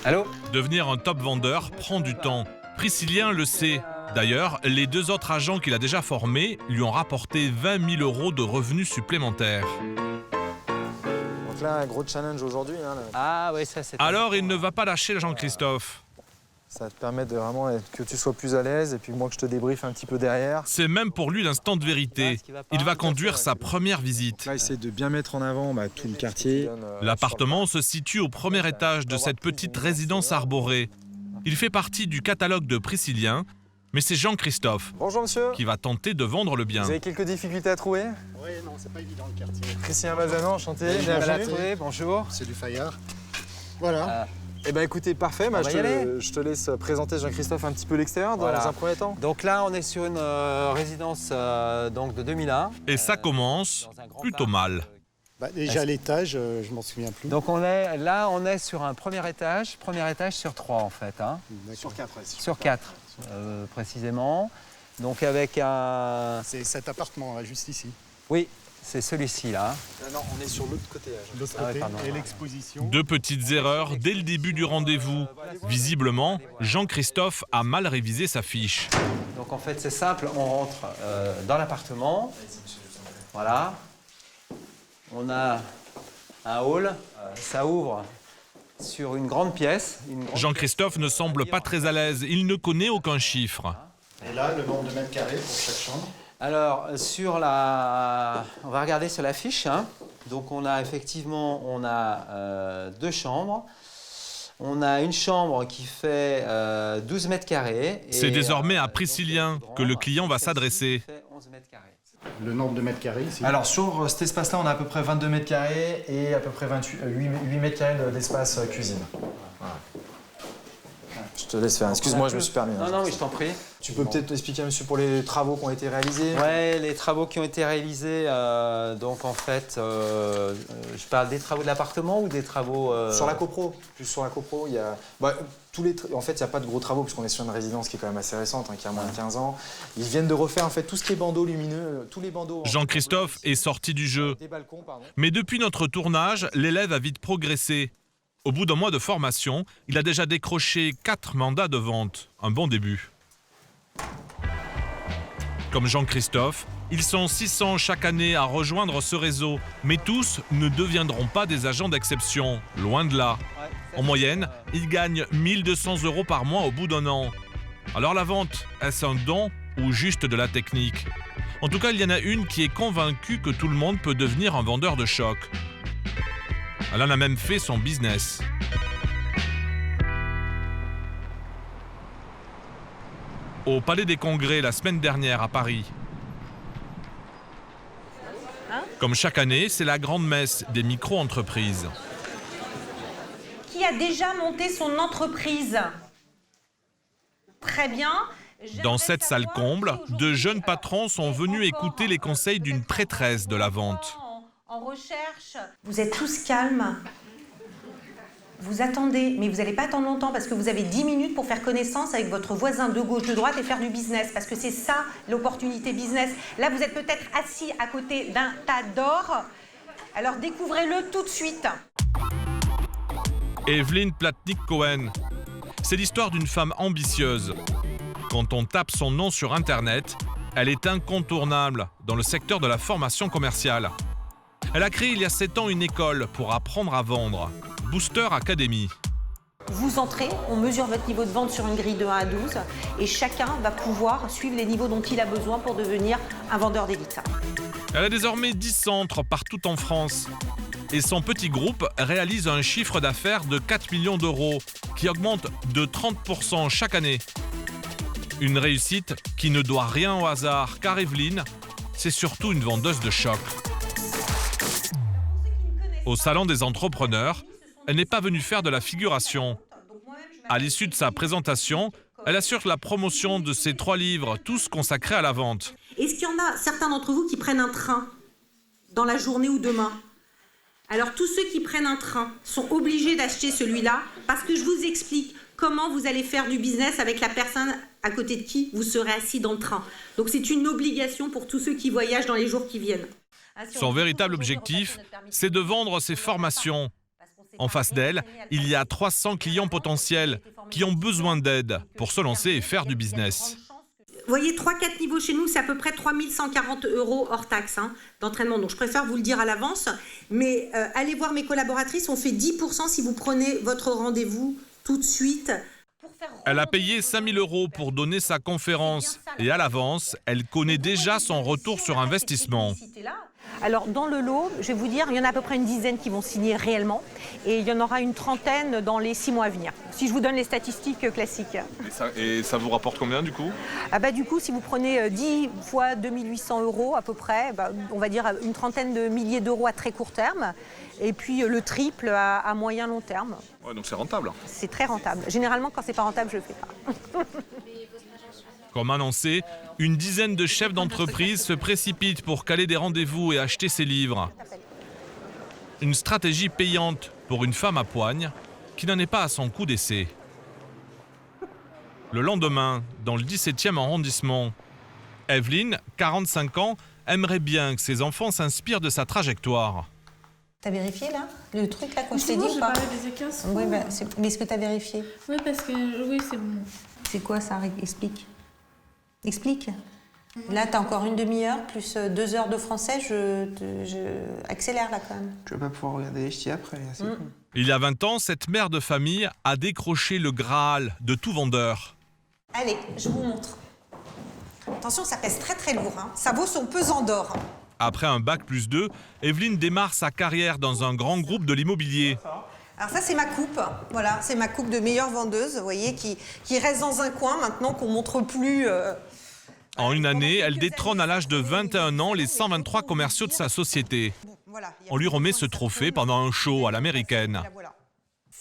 Allô? Devenir un top vendeur prend du temps. Priscillien le sait. D'ailleurs, les 2 autres agents qu'il a déjà formés lui ont rapporté 20 000 € de revenus supplémentaires. Donc là, un gros challenge aujourd'hui. Hein, ah oui, ça c'est... Alors, il ne va pas lâcher Jean-Christophe. Ça te permet de vraiment que tu sois plus à l'aise et puis moi que je te débriefe un petit peu derrière. C'est même pour lui l'instant de vérité. Il va conduire sa première visite. Là, essayer de bien mettre en avant tout le quartier. L'appartement se situe au premier étage de cette petite résidence arborée. Il fait partie du catalogue de Priscillien, mais c'est Jean-Christophe qui va tenter de vendre le bien. Vous avez quelques difficultés à trouver? Oui, non, c'est pas évident le quartier. Priscillien Balzano, enchanté. Bienvenue. Bonjour. C'est du Fayard. Voilà. Eh bien écoutez, parfait. Je te laisse présenter Jean-Christophe un petit peu l'extérieur dans un premier temps. Donc là, on est sur une résidence de 2001. Et ça commence plutôt mal. Déjà l'étage, je m'en souviens plus. Donc on est sur un premier étage sur 3 en fait. Hein. Sur 4, ouais. Sur 4, précisément. Donc avec un... C'est cet appartement, là, juste ici. Oui, c'est celui-ci là. Non, on est sur l'autre côté. L'autre côté, et l'exposition. 2 petites erreurs dès le début du rendez-vous. Visiblement, Jean-Christophe a mal révisé sa fiche. Donc en fait, c'est simple, on rentre dans l'appartement. Voilà. On a un hall, ça ouvre sur une grande pièce. Jean-Christophe ne semble pas très à l'aise, il ne connaît aucun chiffre. Et là, le nombre de mètres carrés pour chaque chambre? Alors, on va regarder sur la fiche. Hein. Donc on a effectivement 2 chambres. On a une chambre qui fait 12 mètres carrés. C'est désormais à Priscillien que le client va s'adresser. Le nombre de mètres carrés ici? Alors sur cet espace-là, on a à peu près 22 mètres carrés et à peu près 8 mètres carrés d'espace cuisine. Voilà. Je te laisse faire. Excuse-moi, je me suis permis. Non, mais je t'en prie. Tu peux peut-être expliquer, monsieur, pour les travaux qui ont été réalisés? Ouais, les travaux qui ont été réalisés, donc en fait, je parle des travaux de l'appartement ou des travaux... Sur la copro, plus sur la copro, il y a... en fait, il n'y a pas de gros travaux, puisqu'on est sur une résidence qui est quand même assez récente, qui a moins de 15 ans. Ils viennent de refaire en fait tout ce qui est bandeaux lumineux, tous les bandeaux... Jean-Christophe est sorti du jeu. Mais depuis notre tournage, l'élève a vite progressé. Au bout d'un mois de formation, il a déjà décroché 4 mandats de vente. Un bon début. Comme Jean-Christophe, ils sont 600 chaque année à rejoindre ce réseau. Mais tous ne deviendront pas des agents d'exception, loin de là. En moyenne, ils gagnent 1 200 € par mois au bout d'un an. Alors la vente, est-ce un don ou juste de la technique? En tout cas, il y en a une qui est convaincue que tout le monde peut devenir un vendeur de choc. Elle en a même fait son business. Au Palais des Congrès la semaine dernière à Paris. Comme chaque année, c'est la grande messe des micro-entreprises. Qui a déjà monté son entreprise? Très bien. Dans cette salle comble, de jeunes patrons sont venus écouter les conseils d'une prêtresse de la vente. En recherche. Vous êtes tous calmes. Vous attendez, mais vous n'allez pas attendre longtemps parce que vous avez 10 minutes pour faire connaissance avec votre voisin de gauche, de droite et faire du business. Parce que c'est ça l'opportunité business. Là, vous êtes peut-être assis à côté d'un tas d'or. Alors découvrez-le tout de suite. Evelyne Platnik-Cohen. C'est l'histoire d'une femme ambitieuse. Quand on tape son nom sur Internet, elle est incontournable dans le secteur de la formation commerciale. Elle a créé il y a 7 ans une école pour apprendre à vendre, Booster Academy. Vous entrez, on mesure votre niveau de vente sur une grille de 1 à 12 et chacun va pouvoir suivre les niveaux dont il a besoin pour devenir un vendeur d'élite. Elle a désormais 10 centres partout en France. Et son petit groupe réalise un chiffre d'affaires de 4 millions d'euros, qui augmente de 30% chaque année. Une réussite qui ne doit rien au hasard, car Evelyne, c'est surtout une vendeuse de choc. Au Salon des entrepreneurs, elle n'est pas venue faire de la figuration. À l'issue de sa présentation, elle assure la promotion de ses 3 livres, tous consacrés à la vente. Est-ce qu'il y en a certains d'entre vous qui prennent un train dans la journée ou demain? Alors tous ceux qui prennent un train sont obligés d'acheter celui-là parce que je vous explique comment vous allez faire du business avec la personne à côté de qui vous serez assis dans le train. Donc c'est une obligation pour tous ceux qui voyagent dans les jours qui viennent. Son véritable objectif, c'est de vendre ses formations. En face d'elle, il y a 300 clients potentiels qui ont besoin d'aide pour se lancer et faire du business. Vous voyez, 3-4 niveaux chez nous, c'est à peu près 3 140 € hors taxe d'entraînement. Donc je préfère vous le dire à l'avance. Mais allez voir mes collaboratrices, on fait 10% si vous prenez votre rendez-vous tout de suite. Elle a payé 5 000 € pour donner sa conférence. Et à l'avance, elle connaît déjà son retour sur investissement. Alors dans le lot, je vais vous dire, il y en a à peu près une dizaine qui vont signer réellement et il y en aura une trentaine dans les 6 mois à venir. Si je vous donne les statistiques classiques. Et ça vous rapporte combien du coup? Du coup, si vous prenez 10 fois 2 800 € à peu près, on va dire une trentaine de milliers d'euros à très court terme et puis le triple à moyen long terme. Ouais, donc c'est rentable. C'est très rentable. Généralement, quand c'est pas rentable, je le fais pas. Comme annoncé, une dizaine de chefs d'entreprise se précipitent pour caler des rendez-vous et acheter ses livres. Une stratégie payante pour une femme à poigne qui n'en est pas à son coup d'essai. Le lendemain, dans le 17e arrondissement, Evelyne, 45 ans, aimerait bien que ses enfants s'inspirent de sa trajectoire. T'as vérifié là? Le truc là quand je t'ai dit ou pas? Oui, mais est-ce que t'as vérifié? Oui, parce que oui, c'est bon. C'est quoi ça? Explique. Explique. Là, tu as encore une demi-heure, plus 2 heures de français, je accélère là quand même. Tu vas pas pouvoir regarder les ch'tis après, c'est cool. Il y a 20 ans, cette mère de famille a décroché le Graal de tout vendeur. Allez, je vous montre. Attention, ça pèse très très lourd, ça vaut son pesant d'or. Après un bac+2, Evelyne démarre sa carrière dans un grand groupe de l'immobilier. Alors ça, c'est ma coupe. Voilà, c'est ma coupe de meilleure vendeuse, vous voyez, qui reste dans un coin maintenant qu'on montre plus... En une année, elle détrône à l'âge de 21 ans les 123 commerciaux de sa société. On lui remet ce trophée pendant un show à l'américaine.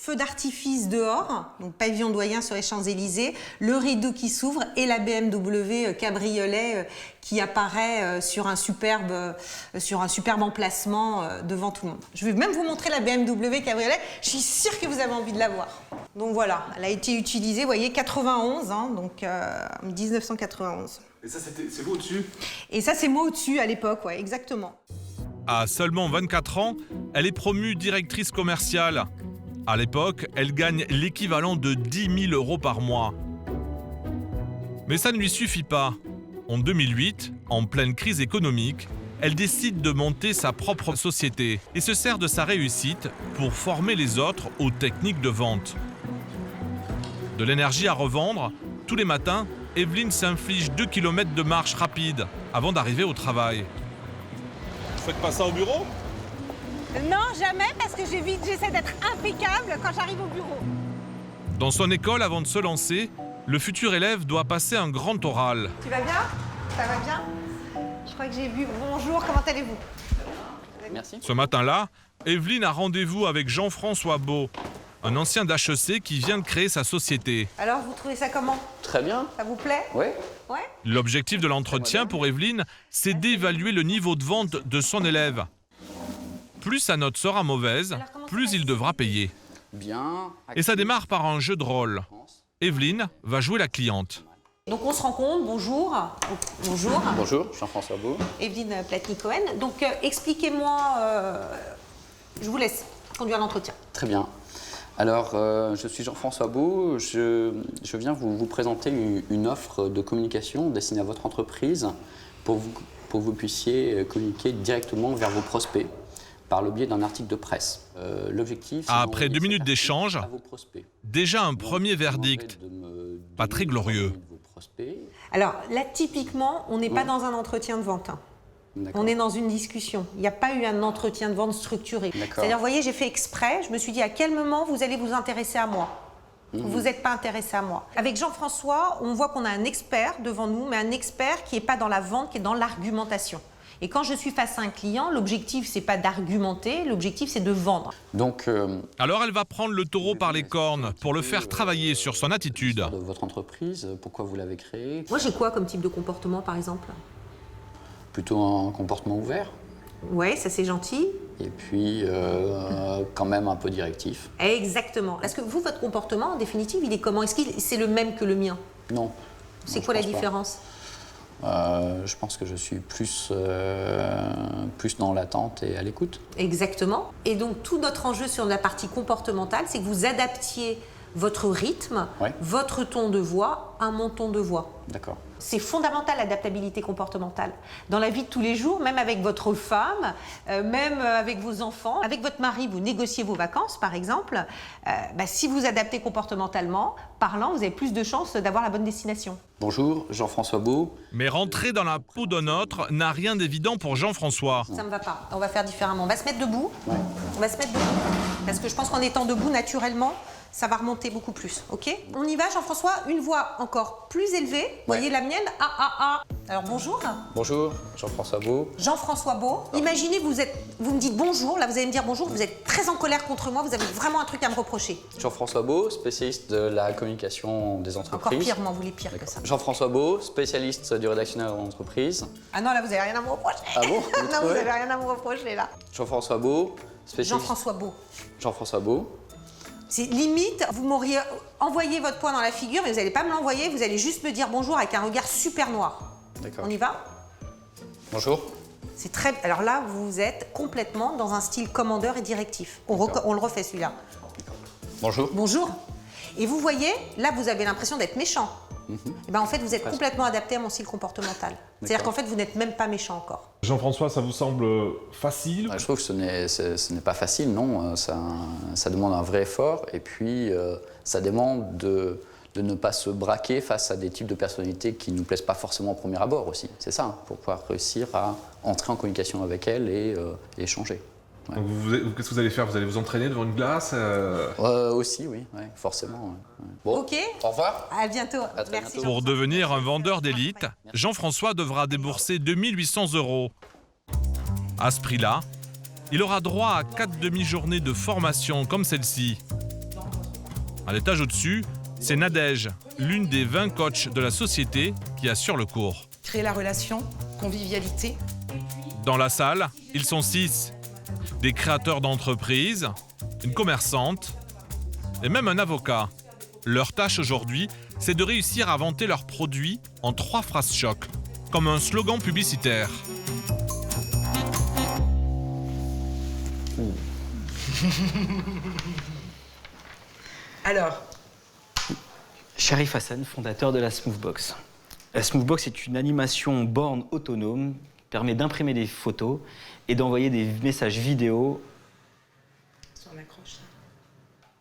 feu d'artifice dehors, donc pavillon doyen sur les Champs-Élysées, le rideau qui s'ouvre et la BMW cabriolet qui apparaît sur un superbe emplacement devant tout le monde. Je vais même vous montrer la BMW cabriolet, je suis sûre que vous avez envie de la voir. Donc voilà, elle a été utilisée, vous voyez, 91, hein, donc 1991. Et ça, c'est vous au-dessus? Et ça, c'est moi au-dessus à l'époque, ouais, exactement. À seulement 24 ans, elle est promue directrice commerciale. À l'époque, elle gagne l'équivalent de 10 000 € par mois. Mais ça ne lui suffit pas. En 2008, en pleine crise économique, elle décide de monter sa propre société et se sert de sa réussite pour former les autres aux techniques de vente. De l'énergie à revendre, tous les matins, Evelyne s'inflige 2 km de marche rapide avant d'arriver au travail. Vous faites pas ça au bureau? Non, jamais, parce que j'essaie d'être impeccable quand j'arrive au bureau. Dans son école, avant de se lancer, le futur élève doit passer un grand oral. Tu vas bien? Ça va bien? Je crois que j'ai vu. Bonjour, comment allez-vous? Merci. Ce matin-là, Evelyne a rendez-vous avec Jean-François Beau, un ancien d'HEC qui vient de créer sa société. Alors, vous trouvez ça comment? Très bien. Ça vous plaît? Oui. Ouais. L'objectif de l'entretien pour Evelyne, c'est d'évaluer le niveau de vente de son élève. Plus sa note sera mauvaise, plus il devra payer. Bien. Et ça démarre par un jeu de rôle. Evelyne va jouer la cliente. Donc on se rencontre, bonjour. Bonjour. Bonjour, Jean-François Beau. Evelyne Platny-Cohen. Donc expliquez-moi, je vous laisse conduire l'entretien. Très bien. Alors, je suis Jean-François Beau. Je viens vous présenter une offre de communication destinée à votre entreprise pour que vous puissiez communiquer directement vers vos prospects par le biais d'un article de presse. L'objectif, c'est après 2 minutes d'échange, déjà un premier verdict. Pas très glorieux. Alors là, typiquement, on n'est pas dans un entretien de vente. On est dans une discussion. Il n'y a pas eu un entretien de vente structuré. C'est-à-dire, vous voyez, j'ai fait exprès, je me suis dit à quel moment vous allez vous intéresser à moi. Vous n'êtes pas intéressé à moi. Avec Jean-François, on voit qu'on a un expert devant nous, mais un expert qui n'est pas dans la vente, qui est dans l'argumentation. Et quand je suis face à un client, l'objectif, c'est pas d'argumenter, l'objectif, c'est de vendre. Donc, alors elle va prendre le taureau par les cornes pour le faire travailler sur son attitude. De votre entreprise, pourquoi vous l'avez créée? Moi, j'ai quoi comme type de comportement, par exemple? Plutôt un comportement ouvert. Ouais, ça c'est gentil. Et puis, quand même un peu directif. Exactement. Est-ce que vous, votre comportement, en définitive, il est comment? Est-ce que c'est le même que le mien? Non. C'est quoi la différence? Je pense que je suis plus dans l'attente et à l'écoute. Exactement. Et donc, tout notre enjeu sur la partie comportementale, c'est que vous adaptiez votre rythme, votre ton de voix à mon ton de voix. D'accord. C'est fondamental, l'adaptabilité comportementale. Dans la vie de tous les jours, même avec votre femme, même avec vos enfants, avec votre mari, vous négociez vos vacances, par exemple. Si vous adaptez comportementalement, parlant, vous avez plus de chances d'avoir la bonne destination. Bonjour, Jean-François Beau. Mais rentrer dans la peau d'un autre n'a rien d'évident pour Jean-François. Ça ne me va pas. On va faire différemment. On va se mettre debout. On va se mettre debout. Parce que je pense qu'en étant debout, naturellement, ça va remonter beaucoup plus, ok? On y va, Jean-François, une voix encore plus élevée. Vous voyez la mienne? Alors bonjour. Bonjour, Jean-François Beau. Jean-François Beau. Imaginez, vous me dites bonjour, là vous allez me dire bonjour, vous êtes très en colère contre moi, vous avez vraiment un truc à me reprocher. Jean-François Beau, spécialiste de la communication des entreprises. Encore pire, moi, vous voulez pire que ça. Jean-François Beau, spécialiste du rédactionnel en entreprise. Ah non, là vous avez rien à me reprocher. Ah bon? Non, vous avez rien à me reprocher là. Jean-François Beau, spécialiste... Jean-François Beau. Jean-François Beau. C'est limite, vous m'auriez envoyé votre poing dans la figure, mais vous n'allez pas me l'envoyer, vous allez juste me dire bonjour avec un regard super noir. D'accord. On y va? Bonjour. C'est très... Alors là, vous êtes complètement dans un style commandeur et directif. On le refait celui-là. Bonjour. Bonjour. Et vous voyez, là, vous avez l'impression d'être méchant. Et en fait, vous êtes complètement adapté à mon style comportemental. C'est-à-dire qu'en fait, vous n'êtes même pas méchant encore. Jean-François, ça vous semble facile? Je trouve que ce n'est pas facile, non. Ça demande un vrai effort et puis ça demande de ne pas se braquer face à des types de personnalités qui ne nous plaisent pas forcément au premier abord aussi. C'est ça, hein, pour pouvoir réussir à entrer en communication avec elles et échanger. Ouais. Donc qu'est-ce que vous allez faire? Vous allez vous entraîner devant une glace Aussi, oui, forcément. Ouais. Bon, ok. Au revoir. À bientôt. Merci. Pour devenir un vendeur d'élite, Jean-François devra débourser 2 800 €. À ce prix-là, il aura droit à 4 demi-journées de formation comme celle-ci. À l'étage au-dessus, c'est Nadège, l'une des 20 coachs de la société qui assure le cours. Créer la relation, convivialité. Dans la salle, ils sont 6. Des créateurs d'entreprises, une commerçante et même un avocat. Leur tâche aujourd'hui, c'est de réussir à vanter leurs produits en 3 phrases choc, comme un slogan publicitaire. Alors, Sharif Hassan, fondateur de la Smoothbox. La Smoothbox est une animation borne autonome qui permet d'imprimer des photos et d'envoyer des messages vidéo. on accroche.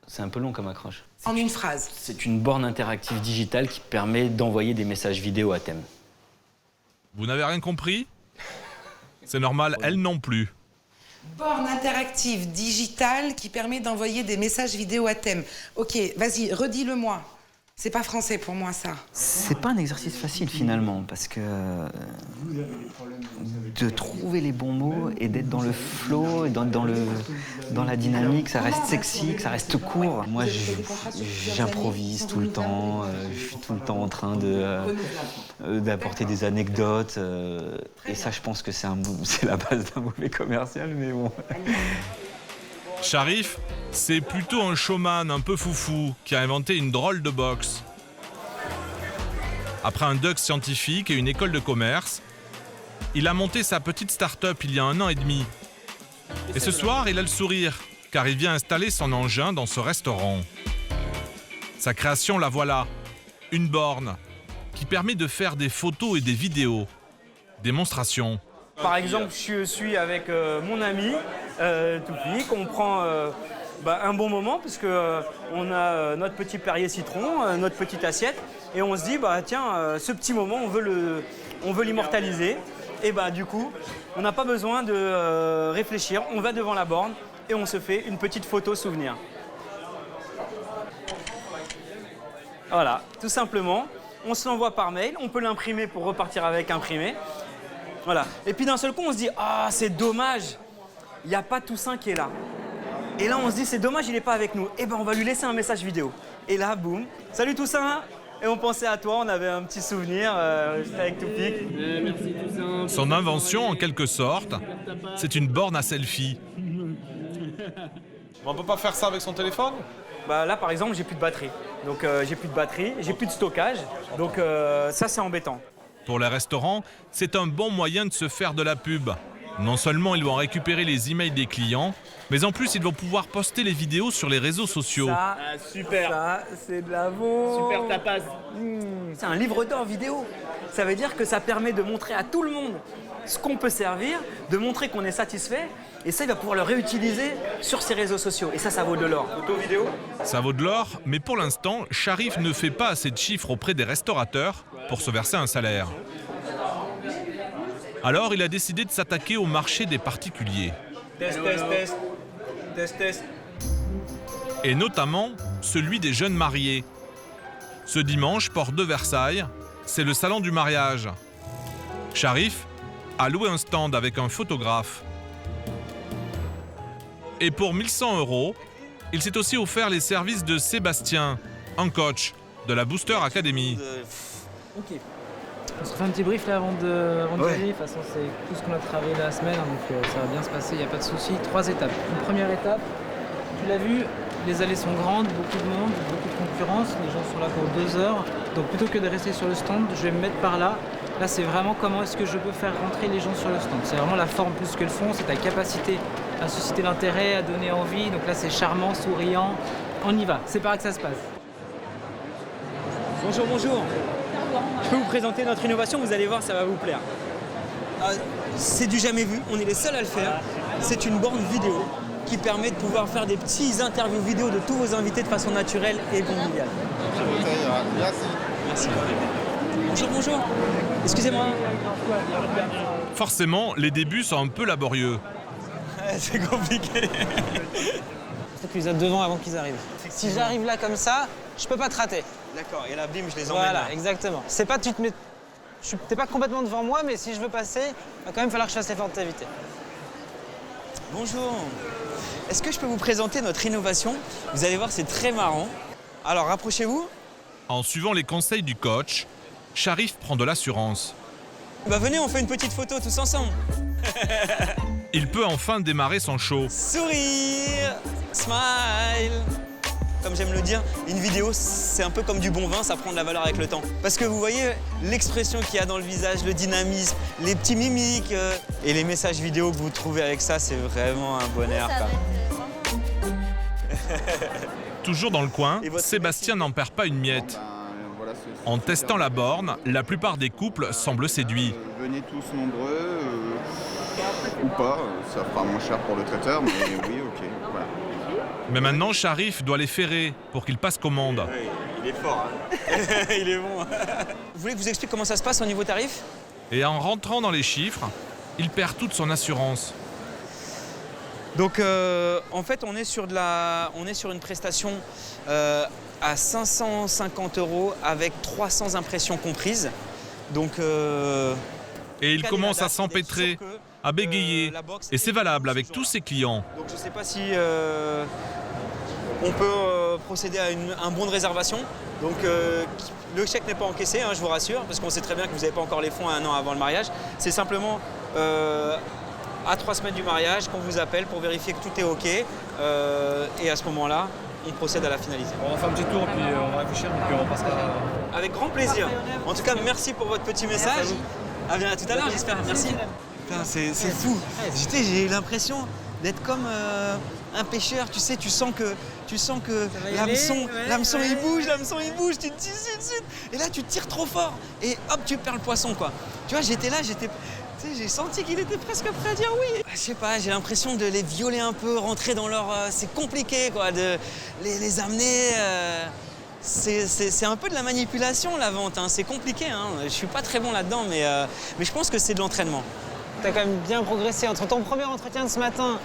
C'est un peu long comme accroche. En une phrase. C'est une borne interactive digitale qui permet d'envoyer des messages vidéo à thème. Vous n'avez rien compris? C'est normal, elle non plus. Borne interactive digitale qui permet d'envoyer des messages vidéo à thème. Ok, vas-y, redis-le-moi. C'est pas français pour moi, ça. C'est pas un exercice facile finalement, parce que de trouver les bons mots et d'être dans le flow, et dans la dynamique, ça reste sexy, que ça reste court. Moi, j'improvise tout le temps, je suis tout le temps en train d'apporter des anecdotes. Et ça, je pense que c'est la base d'un mauvais commercial, mais bon. Sharif, c'est plutôt un showman un peu foufou qui a inventé une drôle de boxe. Après un doc scientifique et une école de commerce, il a monté sa petite start-up il y a 1 an et demi. Et ce soir, il a le sourire, car il vient installer son engin dans ce restaurant. Sa création, la voilà, une borne qui permet de faire des photos et des vidéos. Démonstration. Par exemple, je suis avec mon ami Toufik, on prend un bon moment parce que on a notre petit Perrier citron, notre petite assiette, et on se dit tiens, ce petit moment on veut l'immortaliser, et du coup on n'a pas besoin de réfléchir, on va devant la borne et on se fait une petite photo souvenir. Voilà, tout simplement, on se l'envoie par mail, on peut l'imprimer pour repartir avec imprimé. Voilà. Et puis d'un seul coup, on se dit « Ah, c'est dommage, il n'y a pas Toussaint qui est là. » Et là, on se dit « C'est dommage, il n'est pas avec nous. » Eh bien, on va lui laisser un message vidéo. Et là, boum, « Salut Toussaint !» Et on pensait à toi, on avait un petit souvenir, j'étais avec Toufik. Merci Toussaint. Son invention, en quelque sorte, c'est une borne à selfie. On peut pas faire ça avec son téléphone? Là, par exemple, j'ai plus de batterie. Donc, j'ai plus de batterie, j'ai plus de stockage. Donc, ça, c'est embêtant. Pour les restaurants, c'est un bon moyen de se faire de la pub. Non seulement ils vont récupérer les emails des clients, mais en plus ils vont pouvoir poster les vidéos sur les réseaux sociaux. Ça, super. Ça, c'est de la bombe. Super tapas. C'est un livre d'or vidéo. Ça veut dire que ça permet de montrer à tout le monde ce qu'on peut servir, de montrer qu'on est satisfait, et ça, il va pouvoir le réutiliser sur ses réseaux sociaux. Et ça vaut de l'or. Photo, vidéo. Ça vaut de l'or, mais pour l'instant, Sharif ne fait pas assez de chiffres auprès des restaurateurs pour se verser un salaire. Alors, il a décidé de s'attaquer au marché des particuliers. Test. Et notamment celui des jeunes mariés. Ce dimanche, porte de Versailles, c'est le salon du mariage. Sharif a loué un stand avec un photographe. Et pour 1 100 €, il s'est aussi offert les services de Sébastien, un coach de la Booster Academy. Ok. On se refait un petit brief là avant de y aller. De toute façon, c'est tout ce qu'on a travaillé la semaine, donc ça va bien se passer, il n'y a pas de souci. 3 étapes. Une première étape, tu l'as vu, les allées sont grandes, beaucoup de monde, beaucoup de concurrence, les gens sont là pour 2 heures. Donc plutôt que de rester sur le stand, je vais me mettre par là. Là, c'est vraiment comment est-ce que je peux faire rentrer les gens sur le stand. C'est vraiment la forme plus que le fond, c'est ta capacité à susciter l'intérêt, à donner envie. Donc là, c'est charmant, souriant. On y va, c'est par là que ça se passe. Bonjour. Je peux vous présenter notre innovation, vous allez voir, ça va vous plaire. C'est du jamais vu, on est les seuls à le faire. C'est une borne vidéo qui permet de pouvoir faire des petits interviews vidéo de tous vos invités de façon naturelle et conviviale. Merci. Bonjour. Excusez-moi. Forcément, les débuts sont un peu laborieux. C'est compliqué. Faut que tu les as devant avant qu'ils arrivent. Si j'arrive là comme ça, je peux pas te rater. D'accord, et là, bim, je les emmène. Voilà, là. exactement. C'est pas, t'es pas complètement devant moi, mais si je veux passer, il va quand même falloir que je fasse l'effort de t'éviter. Bonjour. Est-ce que je peux vous présenter notre innovation? Vous allez voir, c'est très marrant. Alors, rapprochez-vous. En suivant les conseils du coach, Sharif prend de l'assurance. Bah venez, on fait une petite photo tous ensemble. Il peut enfin démarrer son show. Sourire, smile. Comme j'aime le dire, une vidéo, c'est un peu comme du bon vin, ça prend de la valeur avec le temps. Parce que vous voyez l'expression qu'il y a dans le visage, le dynamisme, les petits mimiques et les messages vidéo que vous trouvez avec ça, c'est vraiment un bonheur. Toujours dans le coin, Sébastien n'en perd pas une miette. En testant la borne, la plupart des couples semblent séduits. Venez tous nombreux, ou pas, ça fera moins cher pour le traiteur, mais oui, ok, voilà. Mais maintenant, Sharif doit les ferrer pour qu'ils passent commande. Oui, il est fort, hein. Il est bon. Vous voulez que je vous explique comment ça se passe au niveau tarif? Et en rentrant dans les chiffres, il perd toute son assurance. Donc en fait, on est sur une prestation à 550 € avec 300 impressions comprises. Donc et il commence à s'empêtrer, à bégayer, et c'est valable avec tous ses clients. Donc je ne sais pas si on peut procéder à un bon de réservation. Donc le chèque n'est pas encaissé, hein, je vous rassure, parce qu'on sait très bien que vous n'avez pas encore les fonds un an avant le mariage. C'est simplement à 3 semaines du mariage qu'on vous appelle pour vérifier que tout est OK. Et à ce moment-là, on procède à la finalisation. On va faire un petit tour, puis on va réfléchir, puis on passera... Avec grand plaisir. En tout cas, merci pour votre petit message. À tout à l'heure, j'espère. Merci. C'est fou. J'ai l'impression d'être comme un pêcheur. Tu sais, tu sens que l'hameçon il bouge, tu te dis zut. Et là, tu tires trop fort et hop, tu perds le poisson, quoi. Tu vois, j'étais là, j'ai senti qu'il était presque prêt à dire oui. Je sais pas, j'ai l'impression de les violer un peu, rentrer dans leur... c'est compliqué, quoi, de les amener... C'est un peu de la manipulation, la vente, hein. C'est compliqué, hein. Je suis pas très bon là-dedans, mais je pense que c'est de l'entraînement. Tu as quand même bien progressé entre ton premier entretien de ce matin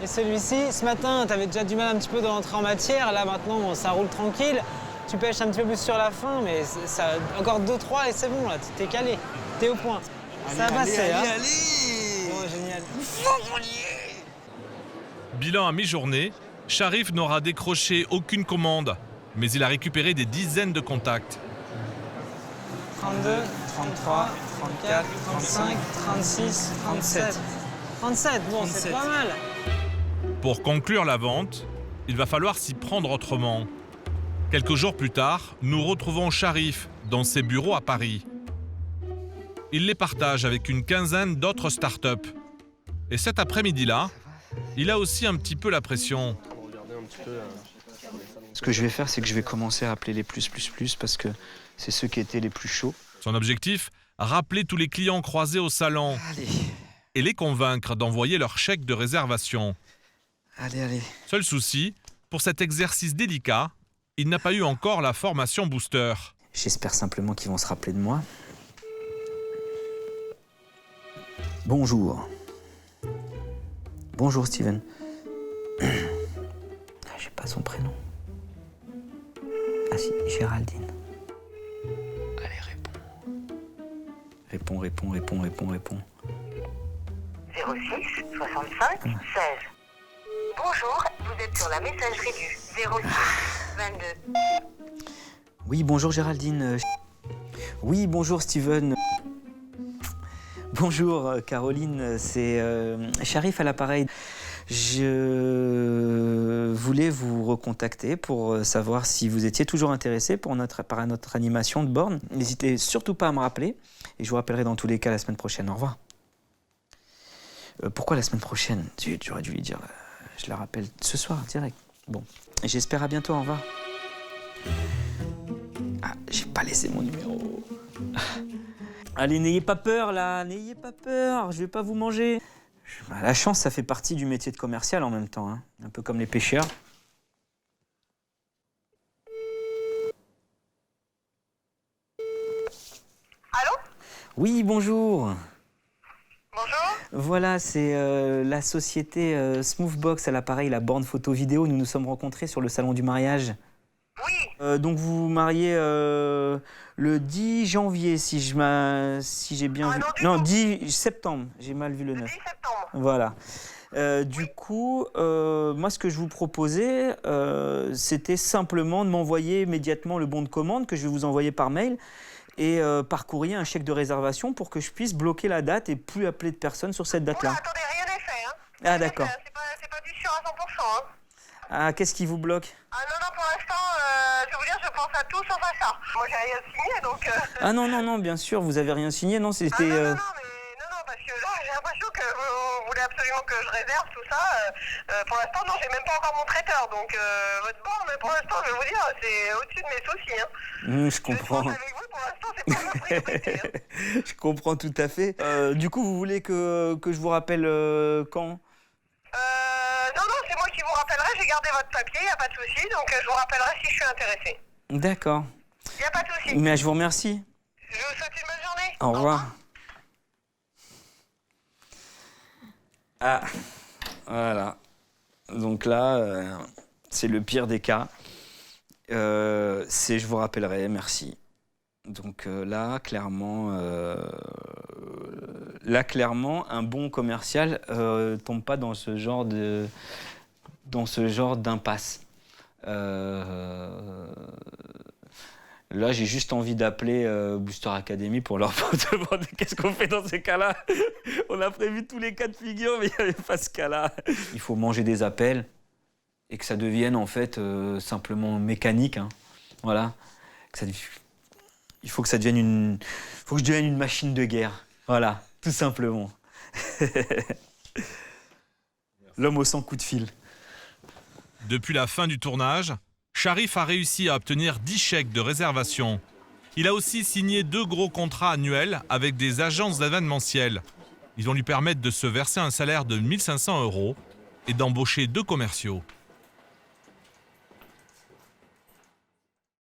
et celui-ci. Ce matin, tu avais déjà du mal un petit peu de rentrer en matière. Là, maintenant, bon, ça roule tranquille. Tu pêches un petit peu plus sur la fin, mais ça, encore 2-3 et c'est bon, là, t'es calé. T'es au point. Ça va passer, hein. Allez. Oh, génial. Bilan à mi-journée, Sharif n'aura décroché aucune commande, mais il a récupéré des dizaines de contacts. 32, 33, 34, 35, 36, 37. 37, bon, c'est pas mal. Pour conclure la vente, il va falloir s'y prendre autrement. Quelques jours plus tard, nous retrouvons Sharif dans ses bureaux à Paris. Il les partage avec une quinzaine d'autres startups. Et cet après-midi-là, il a aussi un petit peu la pression. Ce que je vais faire, c'est que je vais commencer à appeler les plus parce que c'est ceux qui étaient les plus chauds. Son objectif, rappeler tous les clients croisés au salon. Allez. Et les convaincre d'envoyer leur chèque de réservation. Allez. Seul souci, pour cet exercice délicat, il n'a pas eu encore la formation booster. J'espère simplement qu'ils vont se rappeler de moi. Bonjour. Bonjour Steven. J'ai pas son prénom. Ah si, Géraldine. Allez, réponds. Réponds. 06 65 16. Bonjour, vous êtes sur la messagerie du 06 22. Oui, bonjour Géraldine. Oui, bonjour Steven. Bonjour Caroline, c'est Sharif à l'appareil. Je voulais vous recontacter pour savoir si vous étiez toujours intéressé par notre animation de borne. N'hésitez surtout pas à me rappeler et je vous rappellerai dans tous les cas la semaine prochaine. Au revoir. Pourquoi la semaine prochaine? J'aurais dû lui dire. Je la rappelle ce soir, direct. Bon, j'espère à bientôt. Au revoir. Ah, j'ai pas laissé mon numéro. Allez, n'ayez pas peur, là. N'ayez pas peur. Je vais pas vous manger. La chance, ça fait partie du métier de commercial en même temps. Hein. Un peu comme les pêcheurs. Allô? Oui, bonjour. Bonjour. Voilà, c'est la société Smoothbox à l'appareil, la borne photo-vidéo. Nous nous sommes rencontrés sur le salon du mariage. Oui. Donc vous vous mariez le 10 janvier, si j'ai bien vu. Non, 10 septembre. J'ai mal vu le 9. 10 septembre. Voilà. Du coup, moi, ce que je vous proposais, c'était simplement de m'envoyer immédiatement le bon de commande que je vais vous envoyer par mail et par courrier un chèque de réservation pour que je puisse bloquer la date et plus appeler de personnes sur cette date-là. Attendez, rien n'est fait. Hein. Ah, d'accord. C'est pas du sûr à 100%. Hein. Ah, qu'est-ce qui vous bloque? Ah non, pour l'instant, je vais vous dire, je pense à tout sauf à ça. Moi, j'ai rien signé, donc... Ah non, bien sûr, vous avez rien signé, non, c'était... Non, parce que là, j'ai l'impression que vous voulez absolument que je réserve tout ça. Pour l'instant, non, j'ai même pas encore mon traiteur, donc votre bon, mais pour l'instant, je vais vous dire, c'est au-dessus de mes soucis. Hein. Je comprends. Avec vous, pour l'instant, c'est pas ma priorité. Hein. Je comprends tout à fait. Du coup, vous voulez que je vous rappelle quand? Non, c'est moi qui vous rappellerai, j'ai gardé votre papier, y a pas de souci, donc je vous rappellerai si je suis intéressée. D'accord. Y a pas de souci. Mais je vous remercie. Je vous souhaite une bonne journée. Au revoir. Ah, voilà. Donc là, c'est le pire des cas. C'est je vous rappellerai, merci. Donc là, clairement, un bon commercial tombe pas dans ce genre d'impasse. Là, j'ai juste envie d'appeler Booster Academy pour leur demander qu'est-ce qu'on fait dans ces cas-là. On a prévu tous les cas de figure, mais il n'y avait pas ce cas-là. Il faut manger des appels et que ça devienne en fait simplement mécanique. Hein. Voilà. Il faut que ça devienne faut que je devienne une machine de guerre. Voilà, tout simplement. L'homme au 100 coups de fil. Depuis la fin du tournage, Sharif a réussi à obtenir 10 chèques de réservation. Il a aussi signé 2 gros contrats annuels avec des agences d'événementiel. Ils vont lui permettre de se verser un salaire de 1 500 € et d'embaucher 2 commerciaux.